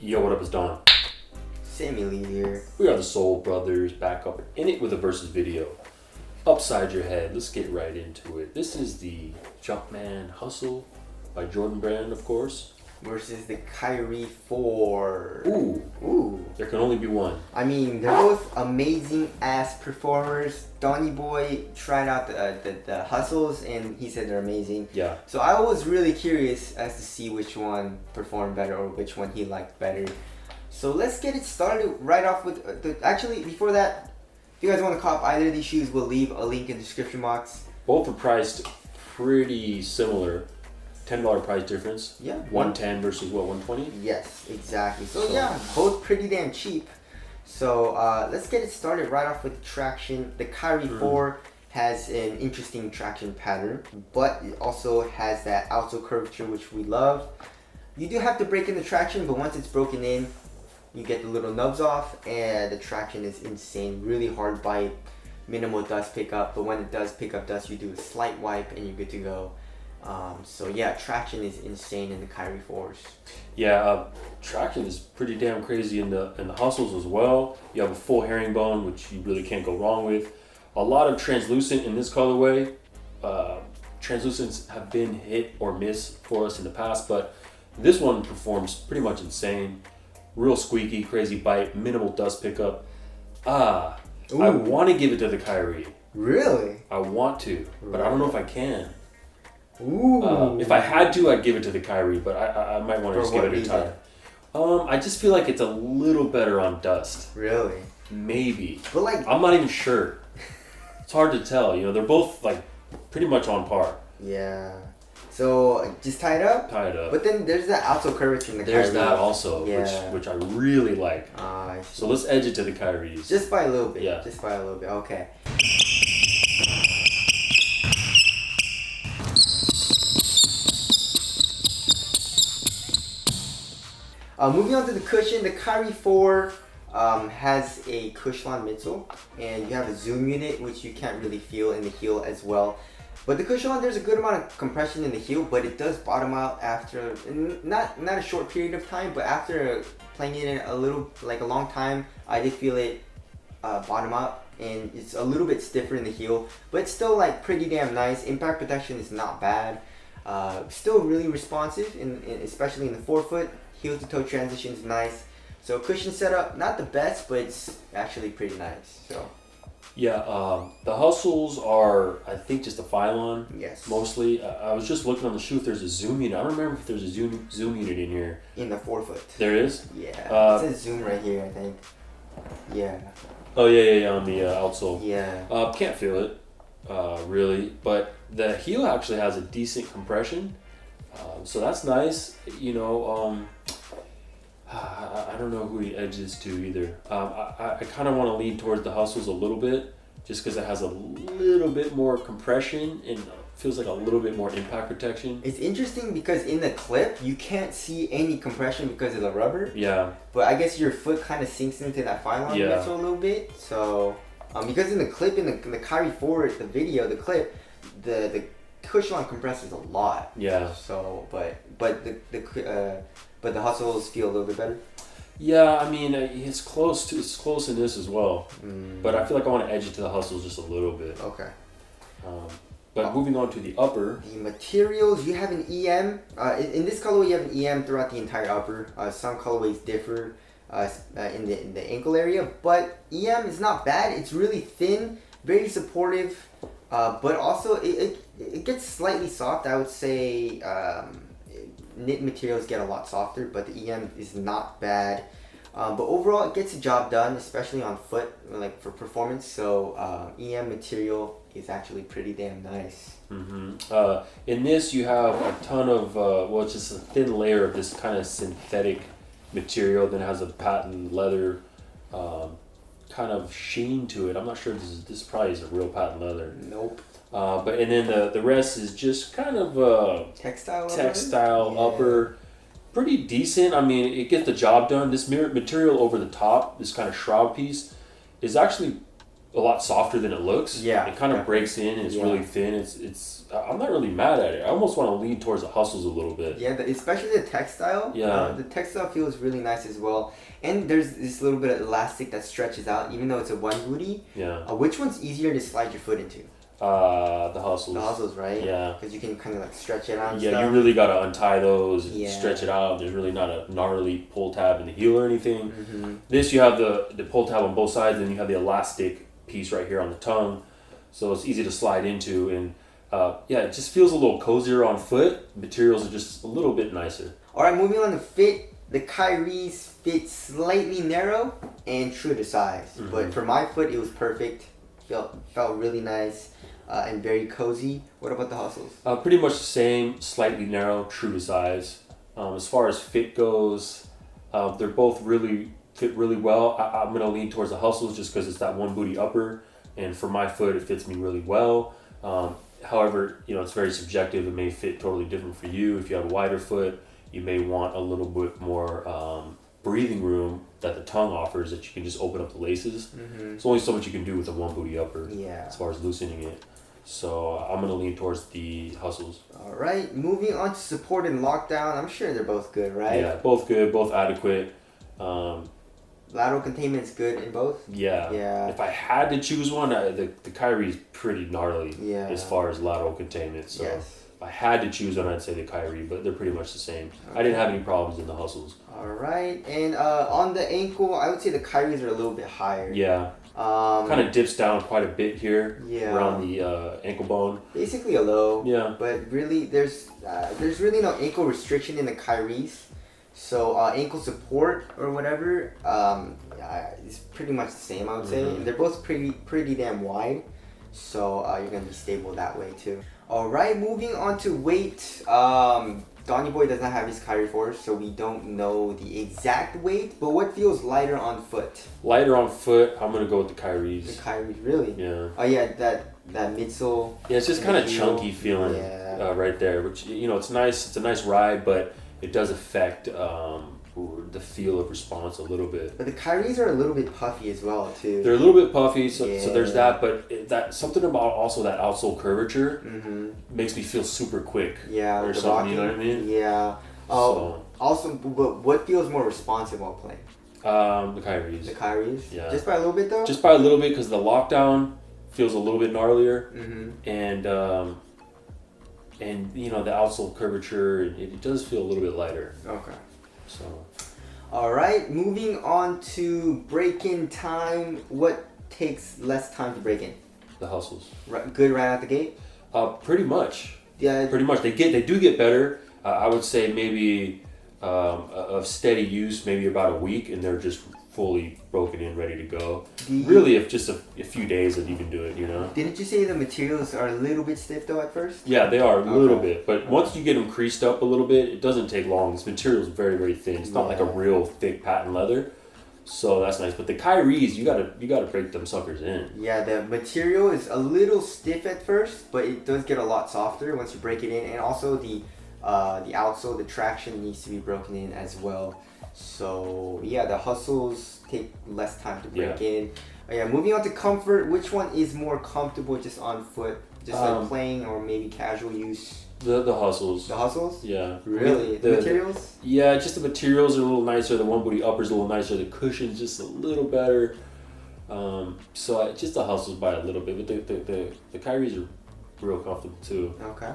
Yo, what up, it's Don. Sammy Lee here. We are the Soul Brothers, back up in it with a versus video. Upside your head, let's get right into it. This is the Jumpman Hustle by Jordan Brand, of course. Versus the Kyrie 4. Ooh. There can only be one. I mean, they're both amazing ass performers. Donny Boy tried out the hustles and he said they're amazing. Yeah. So I was really curious as to see which one performed better or which one he liked better. So let's get it started right off with actually before that, if you guys want to cop either of these shoes, we'll leave a link in the description box. Both are priced pretty similar. $10 price difference. Yeah. 110 versus what, 120? Yes, exactly. So yeah, both pretty damn cheap. So let's get it started right off with traction. The Kyrie 4 has an interesting traction pattern, but it also has that outsole curvature, which we love. You do have to break in the traction, but once it's broken in, you get the little nubs off, and the traction is insane. Really hard bite, minimal dust pickup, but when it does pick up dust, you do a slight wipe, and you're good to go. So yeah, traction is insane in the Kyrie 4s. Yeah, traction is pretty damn crazy in the hustles as well. You have a full herringbone, which you really can't go wrong with. A lot of translucent in this colorway. Translucents have been hit or miss for us in the past, but this one performs pretty much insane. Real squeaky, crazy bite, minimal dust pickup. I want to give it to the Kyrie. Really? I want to, but I don't know if I can. Ooh. If I had to, I'd give it to the Kyrie, but I might want to just give it a try. I just feel like it's a little better on dust. Really? Maybe. But like, I'm not even sure. It's hard to tell. You know, they're both like pretty much on par. yeah. So just tie it up. Tie it up. But then there's that outsole curvature in the There's Kyrie. that also, Yeah. which I really like. I see. So let's edge it to the Kyries. Just by a little bit. Yeah. Just by a little bit. Okay. Moving on to the cushion, the Kyrie 4 has a Cushlon midsole, and you have a zoom unit, which you can't really feel in the heel as well. But the Cushlon, there's a good amount of compression in the heel, but it does bottom out after not a short period of time, but after playing it in a long time, I did feel it bottom out, and it's a little bit stiffer in the heel, but it's still like pretty damn nice. Impact protection is not bad. Still really responsive, especially in the forefoot. Heel to toe transition is nice. So cushion setup, not the best, but it's actually pretty nice. So yeah, the hustles are, I think, just a Phylon. yes, Mostly. I was just looking on the shoe if there's a zoom unit. I don't remember if there's a zoom unit in here. in the forefoot. There is? Yeah, it says zoom right here, I think. Yeah. Oh, yeah, on the outsole. Yeah. Can't feel it, really. But the heel actually has a decent compression. So that's nice. You know, I don't know who he edges to either. I kind of want to lean towards the hustles a little bit, just because it has a little bit more compression and feels like a little bit more impact protection. It's interesting because in the clip you can't see any compression because of the rubber. Yeah. But I guess your foot kind of sinks into that Phylon midsole a little bit. So because in the clip, in the Kyrie 4, the video, the clip, the Cushlon compresses a lot. Yeah. So, but the hustles feel a little bit better. Yeah, I mean, it's close in this as well. But I feel like I want to edge it to the hustles just a little bit. Okay. But moving on to the upper. The materials, you have an EM. In this colorway, you have an EM throughout the entire upper. Some colorways differ in the ankle area, but EM is not bad. It's really thin, very supportive, but also it gets slightly soft. I would say knit materials get a lot softer, but the EM is not bad. But overall, it gets the job done, especially on foot, like for performance. So EM material is actually pretty damn nice. In this, you have a ton of it's just a thin layer of this kind of synthetic material that has a patent leather kind of sheen to it. I'm not sure if this probably is a real patent leather. Nope. But and then the rest is just kind of textile upper. Pretty decent. I mean, it gets the job done. This material over the top, this kind of shroud piece, is actually a lot softer than it looks. Yeah, it kind of yeah. breaks in. And it's Yeah. really thin. It's I'm not really mad at it. I almost want to lean towards the Hustles a little bit. Yeah, especially the textile. Yeah. The textile feels really nice as well. And there's this little bit of elastic that stretches out, even though it's a one booty. Yeah. Which one's easier to slide your foot into? The Hustles. The Hustles, right? Yeah. Because you can kind of like stretch it out and Yeah, stuff. you really gotta untie those and Yeah. stretch it out. There's really not a gnarly pull tab in the heel or anything. Mm-hmm. This you have the pull tab on both sides, and you have the elastic piece right here on the tongue, so it's easy to slide into. And yeah, it just feels a little cozier on foot. Materials are just a little bit nicer. All right, moving on to fit. The Kyrie's fit slightly narrow and true to size, Mm-hmm. but for my foot, it was perfect. Felt really nice and very cozy. What about the Hustles? Pretty much the same, slightly narrow, true to size. As far as fit goes, they're both really fit really well. I'm gonna lean towards the Hustles just because it's that one booty upper, and for my foot, it fits me really well. However, it's very subjective. It may fit totally different for you. If you have a wider foot, you may want a little bit more breathing room that the tongue offers, that you can just open up the laces. Mm-hmm. There's only so much you can do with a one booty upper Yeah. as far as loosening it. So I'm going to lean towards the Hustles. All right, moving on to support and lockdown. I'm sure they're both good, right? Yeah, both good, both adequate. Lateral containment is good in both. Yeah. Yeah. If I had to choose one, the Kyrie is pretty gnarly Yeah. as far as lateral containment. So Yes. if I had to choose one, I'd say the Kyrie, but they're pretty much the same. I didn't have any problems in the Hustles. All right, and on the ankle, I would say the Kyries are a little bit higher. Yeah. Kind of dips down quite a bit here Yeah. around the ankle bone. Basically a low. Yeah. But really, there's really no ankle restriction in the Kyries. So ankle support or whatever, is pretty much the same. I would say Mhm. they're both pretty damn wide. So you're gonna be stable that way too. All right, moving on to weight. Donny Boy does not have his Kyrie 4, so we don't know the exact weight. But what feels lighter on foot? Lighter on foot, I'm going to go with the The Kyries. Kyries, really? Yeah. Oh yeah, that midsole. Yeah, it's just and kind of the heel. chunky feeling Yeah. right there, which, it's nice. It's a nice ride, but it does affect the feel of response a little bit. But the Kyries are a little bit puffy as well too. They're a little bit puffy, so there's Yeah. that, but that something about also that outsole curvature Mm-hmm. makes me feel super quick. Yeah, Or with the something, you know rocking. what I mean? Yeah. Oh, also, but what feels more responsive while playing? The Kyries. The Kyries? Yeah. Just by a little bit though? Just by a little bit, because the lockdown feels a little bit gnarlier, Mm-hmm. and the outsole curvature, it does feel a little bit lighter. Okay. So Alright, moving on to break-in time. What takes less time to break in? the Hustles. Good right out the gate? Pretty much. Yeah. Pretty much. They do get better. I would say maybe of steady use, maybe about a week, and they're just fully broken in, ready to go. Really, if just a few days that you can do it, Didn't you say the materials are a little bit stiff though at first? Yeah, they are a little Okay. bit, but once you get them creased up a little bit, it doesn't take long. This material is very, very thin. It's not like a Yeah. real thick patent leather, so that's nice. But the Kyries, you gotta break them suckers in. Yeah, the material is a little stiff at first, but it does get a lot softer once you break it in, and also the outsole, the traction needs to be broken in as well. So yeah, the Hustles take less time to break in. Yeah, moving on to comfort. Which one is more comfortable just on foot, just like playing or maybe casual use? The Hustles. The Hustles? Yeah. Really? The materials? Yeah, just the materials are a little nicer. The one booty upper's a little nicer. The cushion's just a little better. So just the Hustles by a little bit, but the Kyries are real comfortable too. Okay.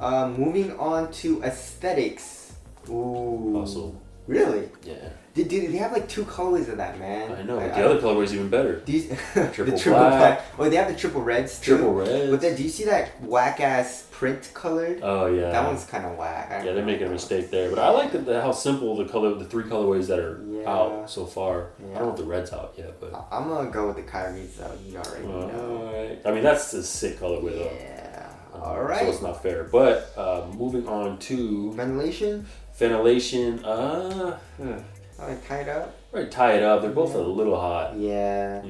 Moving on to aesthetics. Ooh. Hustle. Really? Yeah. They have like two colors of that, man. I know. The other colorway's even better. These Triple the triple black. Oh, they have the triple reds too. Triple red. But then, do you see that whack ass print color? Oh yeah. That one's kind of whack. Yeah, they're making a mistake there, but I like how simple the 3 colorways that are out so far. Yeah. I don't know if the red's out yet, but. I'm gonna go with the Kyries though. You already know. Alright. I mean, that's a sick colorway though. Yeah. So Alright. it's not fair. But moving on to Ventilation. ventilation. Tie it up. Right, tie it up. They're both a little hot. Yeah.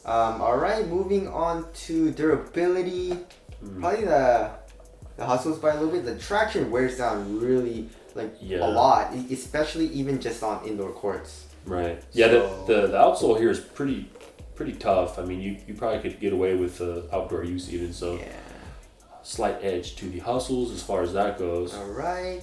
Alright. Moving on to durability. Probably the Hustles by a little bit. The traction wears down really a lot, especially even just on indoor courts. Right. Yeah. So- The outsole here is pretty pretty tough. I mean, you probably could get away with outdoor use even. So, Yeah. slight edge to the hustles as far as that goes. All right.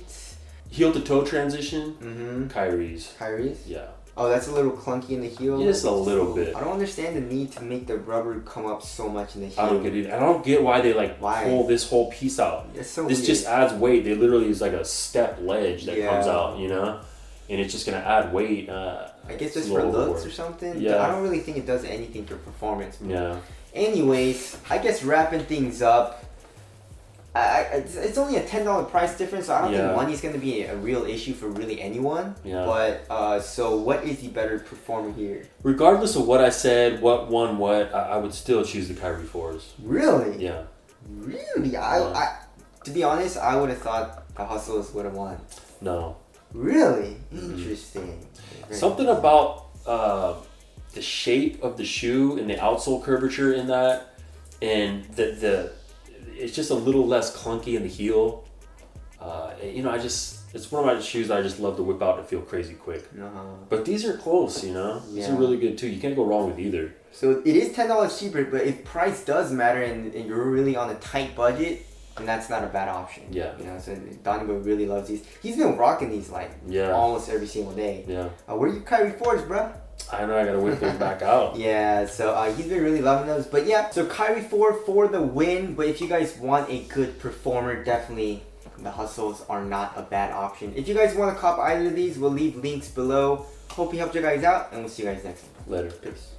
Heel to toe transition. Mm-hmm. Kyrie's. Kyrie's? Yeah. Oh, that's a little clunky in the heel. Just a little bit. I don't understand the need to make the rubber come up so much in the heel. I don't get it. I don't get why they Why? pull this whole piece out. It's so This weird. just adds weight. They literally is like a step ledge that Yeah. comes out, and it's just gonna add weight. I guess it's it's a for little looks overboard. or something. Yeah. I don't really think it does anything for performance. Yeah. Anyways, I guess wrapping things up. It's only a $10 price difference, so I don't think Yeah. money's going to be a real issue for really anyone. Yeah. But so what is the better performer here? Regardless of what I said, what won what, I would still choose the Kyrie 4s. Really? Yeah. Really? Yeah. To be honest, I would have thought the Hustles would have won. No. Really? Mm-hmm. Interesting. Very Something about the shape of the shoe and the outsole curvature in that, and the it's just a little less clunky in the heel. It's one of my shoes that I just love to whip out and feel crazy quick. But these are close, These are Yeah. really good too. You can't go wrong with either. So it is $10 cheaper, but if price does matter and you're really on a tight budget, then that's not a bad option. Yeah. So Donovan really loves these. He's been rocking these almost every single day. Yeah. Where are you Kyrie 4s, bruh? I know I gotta whip those back out. Yeah, so he's been really loving those. But yeah, so Kyrie 4 for the win. But if you guys want a good performer, definitely the Hustles are not a bad option. If you guys want to cop either of these, we'll leave links below. Hope we helped you guys out, and we'll see you guys next time. Later. Peace.